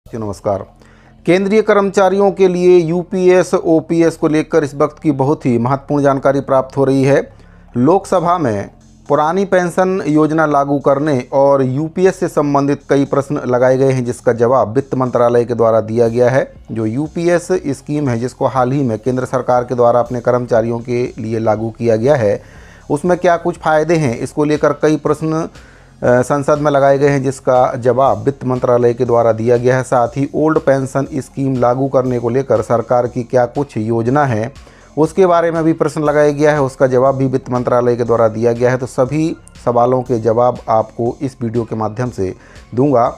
नमस्कार। केंद्रीय कर्मचारियों के लिए यूपीएस ओपीएस को लेकर इस वक्त की बहुत ही महत्वपूर्ण जानकारी प्राप्त हो रही है। लोकसभा में पुरानी पेंशन योजना लागू करने और यूपीएस से संबंधित कई प्रश्न लगाए गए हैं, जिसका जवाब वित्त मंत्रालय के द्वारा दिया गया है। जो यूपीएस स्कीम है, जिसको हाल ही में केंद्र सरकार के द्वारा अपने कर्मचारियों के लिए लागू किया गया है, उसमें क्या कुछ फ़ायदे हैं, इसको लेकर कई प्रश्न संसद में लगाए गए हैं, जिसका जवाब वित्त मंत्रालय के द्वारा दिया गया है। साथ ही ओल्ड पेंशन स्कीम लागू करने को लेकर सरकार की क्या कुछ योजना है, उसके बारे में भी प्रश्न लगाया गया है, उसका जवाब भी वित्त मंत्रालय के द्वारा दिया गया है। तो सभी सवालों के जवाब आपको इस वीडियो के माध्यम से दूंगा।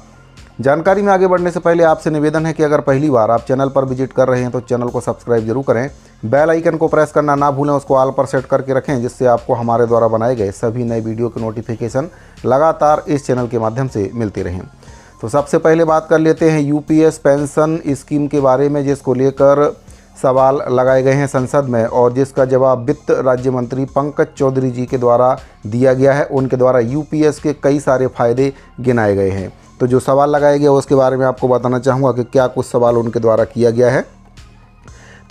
जानकारी में आगे बढ़ने से पहले आपसे निवेदन है कि अगर पहली बार आप चैनल पर विजिट कर रहे हैं तो चैनल को सब्सक्राइब जरूर करें, बेल आइकन को प्रेस करना ना भूलें, उसको ऑल पर सेट करके रखें, जिससे आपको हमारे द्वारा बनाए गए सभी नए वीडियो के नोटिफिकेशन लगातार इस चैनल के माध्यम से मिलते रहें। तो सबसे पहले बात कर लेते हैं यूपीएस पेंशन स्कीम के बारे में, जिसको लेकर सवाल लगाए गए हैं संसद में और जिसका जवाब वित्त राज्य मंत्री पंकज चौधरी जी के द्वारा दिया गया है। उनके द्वारा यूपीएस के कई सारे फायदे गिनाए गए हैं। तो जो सवाल लगाया गया उसके बारे में आपको बताना चाहूँगा कि क्या कुछ सवाल उनके द्वारा किया गया है।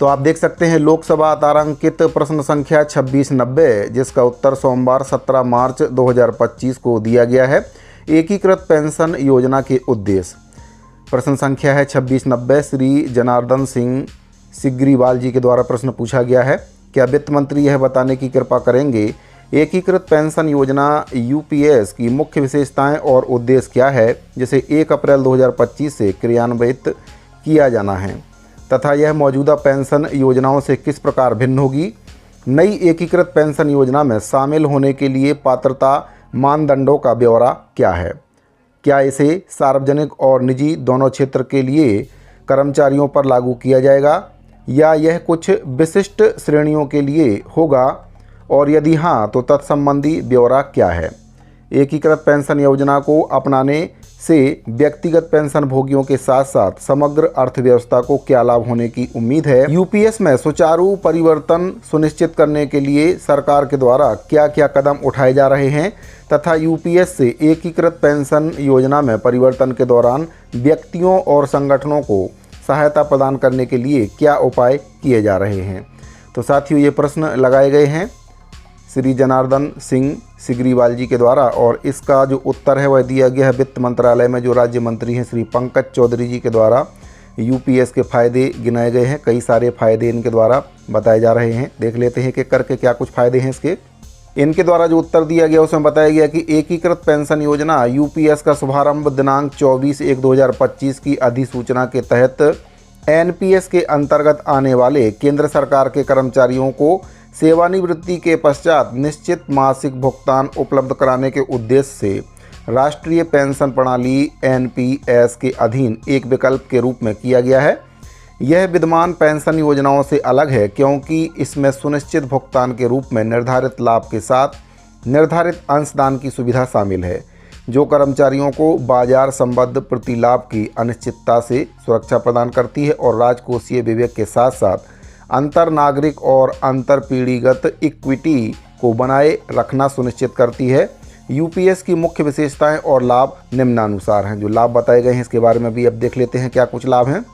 तो आप देख सकते हैं लोकसभा तारांकित प्रश्न संख्या 2690, जिसका उत्तर सोमवार 17 मार्च 2025 को दिया गया है। एकीकृत पेंशन योजना के उद्देश्य। प्रश्न संख्या है 2690, श्री जनार्दन सिंह सिग्रीवाल जी के द्वारा प्रश्न पूछा गया है। क्या वित्त मंत्री यह बताने की कृपा करेंगे एकीकृत पेंशन योजना यूपीएस की मुख्य विशेषताएं और उद्देश्य क्या है, जिसे 1 अप्रैल 2025 से क्रियान्वित किया जाना है, तथा यह मौजूदा पेंशन योजनाओं से किस प्रकार भिन्न होगी। नई एकीकृत पेंशन योजना में शामिल होने के लिए पात्रता मानदंडों का ब्यौरा क्या है। क्या इसे सार्वजनिक और निजी दोनों क्षेत्र के लिए कर्मचारियों पर लागू किया जाएगा, या यह कुछ विशिष्ट श्रेणियों के लिए होगा, और यदि हाँ तो तत्संबंधी ब्यौरा क्या है। एकीकृत पेंशन योजना को अपनाने से व्यक्तिगत पेंशन भोगियों के साथ साथ समग्र अर्थव्यवस्था को क्या लाभ होने की उम्मीद है। यूपीएस में सुचारू परिवर्तन सुनिश्चित करने के लिए सरकार के द्वारा क्या क्या कदम उठाए जा रहे हैं, तथा यूपीएस से एकीकृत पेंशन योजना में परिवर्तन के दौरान व्यक्तियों और संगठनों को सहायता प्रदान करने के लिए क्या उपाय किए जा रहे हैं। तो साथियों, ये प्रश्न लगाए गए हैं श्री जनार्दन सिंह सिग्रीवाल जी के द्वारा, और इसका जो उत्तर है वह दिया गया है वित्त मंत्रालय में जो राज्य मंत्री हैं श्री पंकज चौधरी जी के द्वारा। यूपीएस के फ़ायदे गिनाए गए हैं, कई सारे फ़ायदे इनके द्वारा बताए जा रहे हैं। देख लेते हैं कि करके क्या कुछ फ़ायदे हैं इसके। इनके द्वारा जो उत्तर दिया गया उसमें बताया गया कि एकीकृत पेंशन योजना यूपीएस का शुभारंभ दिनांक 24/1/2025 की अधिसूचना के तहत एनपीएस के अंतर्गत आने वाले केंद्र सरकार के कर्मचारियों को सेवानिवृत्ति के पश्चात निश्चित मासिक भुगतान उपलब्ध कराने के उद्देश्य से राष्ट्रीय पेंशन प्रणाली एनपीएस के अधीन एक विकल्प के रूप में किया गया है। यह विद्यमान पेंशन योजनाओं से अलग है क्योंकि इसमें सुनिश्चित भुगतान के रूप में निर्धारित लाभ के साथ निर्धारित अंशदान की सुविधा शामिल है, जो कर्मचारियों को बाजार संबद्ध प्रतिलाभ की अनिश्चितता से सुरक्षा प्रदान करती है और राजकोषीय विवेक के साथ साथ अंतर नागरिक और अंतर पीढ़ीगत इक्विटी को बनाए रखना सुनिश्चित करती है। यूपीएस की मुख्य विशेषताएं और लाभ निम्नानुसार हैं। जो लाभ बताए गए हैं इसके बारे में भी अब देख लेते हैं क्या कुछ लाभ हैं।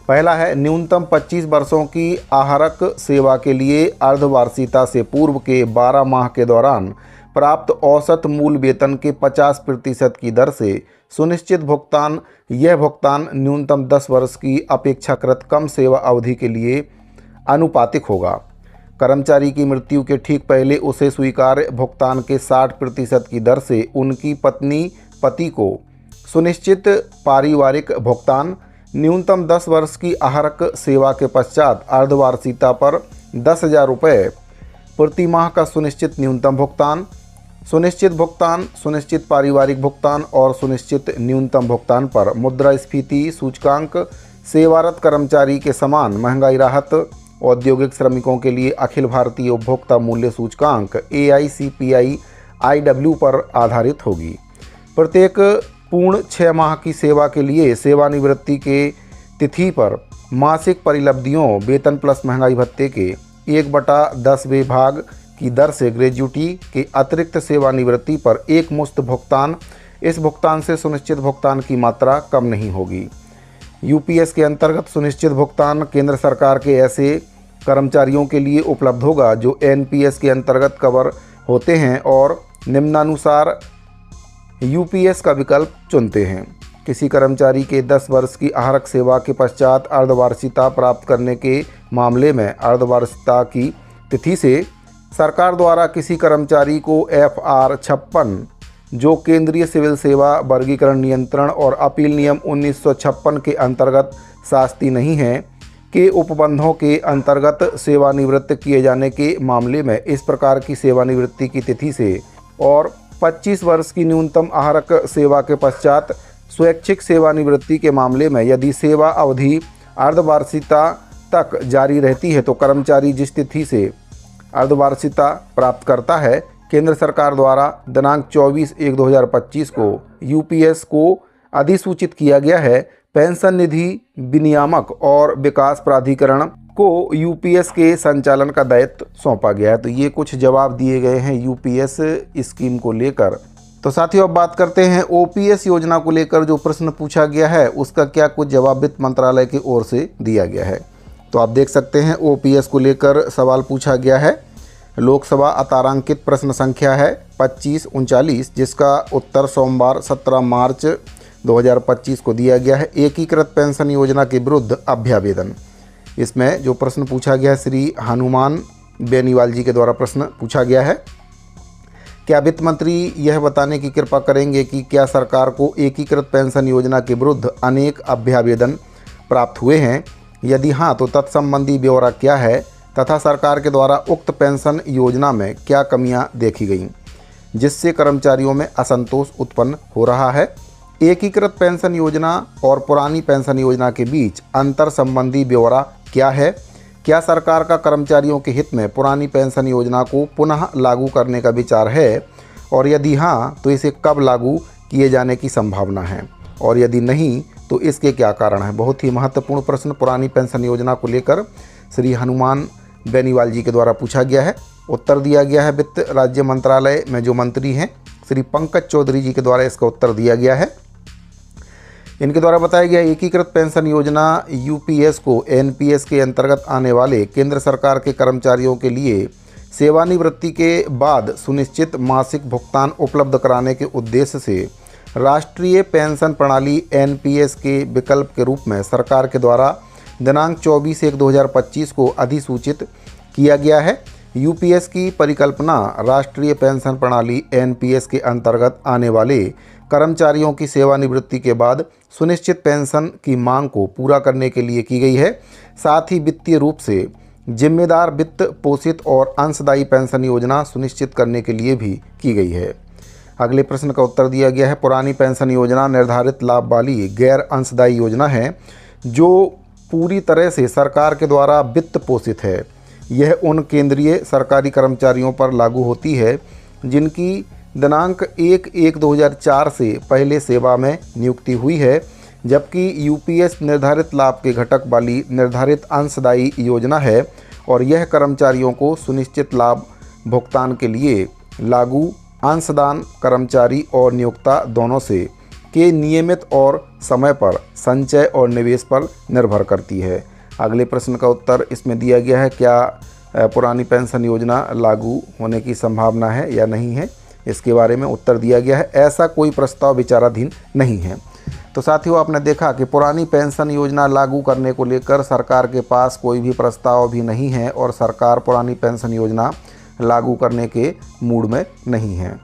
पहला है न्यूनतम 25 वर्षों की आहारक सेवा के लिए अर्धवार्षिकता से पूर्व के 12 माह के दौरान प्राप्त औसत मूल वेतन के 50% की दर से सुनिश्चित भुगतान। यह भुगतान न्यूनतम 10 वर्ष की अपेक्षाकृत कम सेवा अवधि के लिए अनुपातिक होगा। कर्मचारी की मृत्यु के ठीक पहले उसे स्वीकार्य भुगतान के 60% की दर से उनकी पत्नी पति को सुनिश्चित पारिवारिक भुगतान। न्यूनतम 10 वर्ष की आहारक सेवा के पश्चात अर्धवार्षिकता पर 10,000 रुपये प्रति माह का सुनिश्चित न्यूनतम भुगतान। सुनिश्चित भुगतान, सुनिश्चित पारिवारिक भुगतान और सुनिश्चित न्यूनतम भुगतान पर मुद्रास्फीति सूचकांक, सेवारत कर्मचारी के समान महंगाई राहत, औद्योगिक श्रमिकों के लिए अखिल भारतीय उपभोक्ता मूल्य सूचकांक AICPI-IW पर आधारित होगी। प्रत्येक पूर्ण 6 माह की सेवा के लिए सेवानिवृत्ति के तिथि पर मासिक परिलब्धियों वेतन प्लस महंगाई भत्ते के 1/10वें भाग की दर से ग्रेजुटी के अतिरिक्त सेवानिवृत्ति पर एक मुश्त भुगतान इस भुगतान से सुनिश्चित भुगतान की मात्रा कम नहीं होगी। यूपीएस के अंतर्गत सुनिश्चित भुगतान केंद्र सरकार के ऐसे कर्मचारियों के लिए उपलब्ध होगा जो एनपीएस के अंतर्गत कवर होते हैं और निम्नानुसार यूपीएस का विकल्प चुनते हैं। किसी कर्मचारी के 10 वर्ष की आहारक सेवा के पश्चात अर्धवार्षिकता प्राप्त करने के मामले में अर्धवार्षिकता की तिथि से सरकार द्वारा किसी कर्मचारी को FR 56 जो केंद्रीय सिविल सेवा वर्गीकरण नियंत्रण और अपील नियम 1956 के अंतर्गत शास्ति नहीं है के उपबंधों के अंतर्गत सेवानिवृत्त किए जाने के मामले में इस प्रकार की सेवानिवृत्ति की तिथि से और 25 वर्ष की न्यूनतम आहारक सेवा के पश्चात स्वैच्छिक सेवानिवृत्ति के मामले में यदि सेवा अवधि अर्धवार्षिकता तक जारी रहती है तो कर्मचारी जिस तिथि से अर्धवार्षिकता प्राप्त करता है, केंद्र सरकार द्वारा दिनांक 24/1/2025 को यूपीएस को अधिसूचित किया गया है। पेंशन निधि विनियामक और विकास प्राधिकरण को यूपीएस के संचालन का दायित्व सौंपा गया है। तो ये कुछ जवाब दिए गए हैं यूपीएस स्कीम को लेकर। तो साथियों, अब बात करते हैं ओपीएस योजना को लेकर जो प्रश्न पूछा गया है उसका क्या कुछ जवाब वित्त मंत्रालय की ओर से दिया गया है। तो आप देख सकते हैं ओपीएस को लेकर सवाल पूछा गया है। लोकसभा अतारांकित प्रश्न संख्या है 2539 जिसका उत्तर सोमवार 17 मार्च 2025 को दिया गया है। एकीकृत पेंशन योजना के विरुद्ध अभ्यावेदन, इसमें जो प्रश्न पूछा गया है श्री हनुमान बेनीवाल जी के द्वारा प्रश्न पूछा गया है। क्या वित्त मंत्री यह बताने की कृपा करेंगे कि क्या सरकार को एकीकृत पेंशन योजना के विरुद्ध अनेक अभ्यावेदन प्राप्त हुए हैं? यदि हाँ तो तत्संबंधी ब्यौरा क्या है तथा सरकार के द्वारा उक्त पेंशन योजना में क्या कमियां देखी गईं जिससे कर्मचारियों में असंतोष उत्पन्न हो रहा है? एकीकृत पेंशन योजना और पुरानी पेंशन योजना के बीच अंतर संबंधी ब्यौरा क्या है? क्या सरकार का कर्मचारियों के हित में पुरानी पेंशन योजना को पुनः लागू करने का विचार है और यदि हाँ तो इसे कब लागू किए जाने की संभावना है और यदि नहीं तो इसके क्या कारण हैं? बहुत ही महत्वपूर्ण प्रश्न पुरानी पेंशन योजना को लेकर श्री हनुमान बेनीवाल जी के द्वारा पूछा गया है। उत्तर दिया गया है वित्त राज्य मंत्रालय में जो मंत्री हैं श्री पंकज चौधरी जी के द्वारा इसका उत्तर दिया गया है। इनके द्वारा बताया गया एकीकृत पेंशन योजना यूपीएस को एनपीएस के अंतर्गत आने वाले केंद्र सरकार के कर्मचारियों के लिए सेवानिवृत्ति के बाद सुनिश्चित मासिक भुगतान उपलब्ध कराने के उद्देश्य से राष्ट्रीय पेंशन प्रणाली एनपीएस के विकल्प के रूप में सरकार के द्वारा दिनांक 24/1/2025 को अधिसूचित किया गया है। यूपीएस की परिकल्पना राष्ट्रीय पेंशन प्रणाली एनपीएस के अंतर्गत आने वाले कर्मचारियों की सेवानिवृत्ति के बाद सुनिश्चित पेंशन की मांग को पूरा करने के लिए की गई है। साथ ही वित्तीय रूप से जिम्मेदार वित्त पोषित और अंशदायी पेंशन योजना सुनिश्चित करने के लिए भी की गई है। अगले प्रश्न का उत्तर दिया गया है पुरानी पेंशन योजना निर्धारित लाभ वाली गैर अंशदायी योजना है जो पूरी तरह से सरकार के द्वारा वित्त पोषित है। यह उन केंद्रीय सरकारी कर्मचारियों पर लागू होती है जिनकी दिनांक 1/1/2004 से पहले सेवा में नियुक्ति हुई है, जबकि यूपीएस निर्धारित लाभ के घटक वाली निर्धारित अंशदायी योजना है और यह कर्मचारियों को सुनिश्चित लाभ भुगतान के लिए लागू अंशदान कर्मचारी और नियोक्ता दोनों से के नियमित और समय पर संचय और निवेश पर निर्भर करती है। अगले प्रश्न का उत्तर इसमें दिया गया है क्या पुरानी पेंशन योजना लागू होने की संभावना है या नहीं है, इसके बारे में उत्तर दिया गया है ऐसा कोई प्रस्ताव विचाराधीन नहीं है। तो साथियों, आपने देखा कि पुरानी पेंशन योजना लागू करने को लेकर सरकार के पास कोई भी प्रस्ताव भी नहीं है और सरकार पुरानी पेंशन योजना लागू करने के मूड में नहीं है।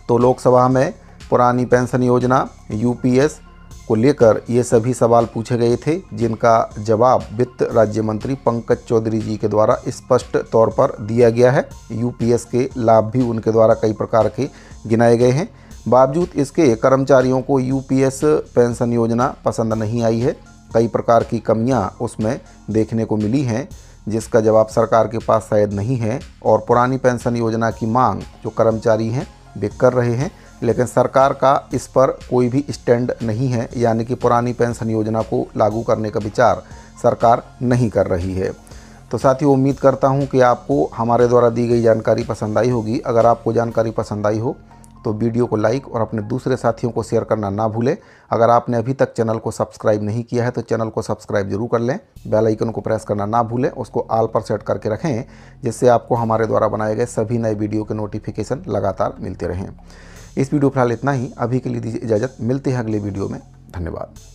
तो लोकसभा में पुरानी पेंशन योजना यूपीएस को लेकर ये सभी सवाल पूछे गए थे जिनका जवाब वित्त राज्य मंत्री पंकज चौधरी जी के द्वारा स्पष्ट तौर पर दिया गया है। यूपीएस के लाभ भी उनके द्वारा कई प्रकार के गिनाए गए हैं। बावजूद इसके कर्मचारियों को यूपीएस पेंशन योजना पसंद नहीं आई है। कई प्रकार की कमियां उसमें देखने को मिली हैं जिसका जवाब सरकार के पास शायद नहीं है और पुरानी पेंशन योजना की मांग जो कर्मचारी हैं वे कर रहे हैं, लेकिन सरकार का इस पर कोई भी स्टैंड नहीं है, यानी कि पुरानी पेंशन योजना को लागू करने का विचार सरकार नहीं कर रही है। तो साथियों, उम्मीद करता हूं कि आपको हमारे द्वारा दी गई जानकारी पसंद आई होगी। अगर आपको जानकारी पसंद आई हो तो वीडियो को लाइक और अपने दूसरे साथियों को शेयर करना ना भूलें। अगर आपने अभी तक चैनल को सब्सक्राइब नहीं किया है तो चैनल को सब्सक्राइब जरूर कर लें। बेल आइकन को प्रेस करना ना भूलें, उसको ऑल पर सेट करके रखें, जिससे आपको हमारे द्वारा बनाए गए सभी नए वीडियो के नोटिफिकेशन लगातार मिलते रहें। इस वीडियो फिलहाल इतना ही, अभी के लिए दीजिए इजाज़त। मिलते हैं अगले वीडियो में। धन्यवाद।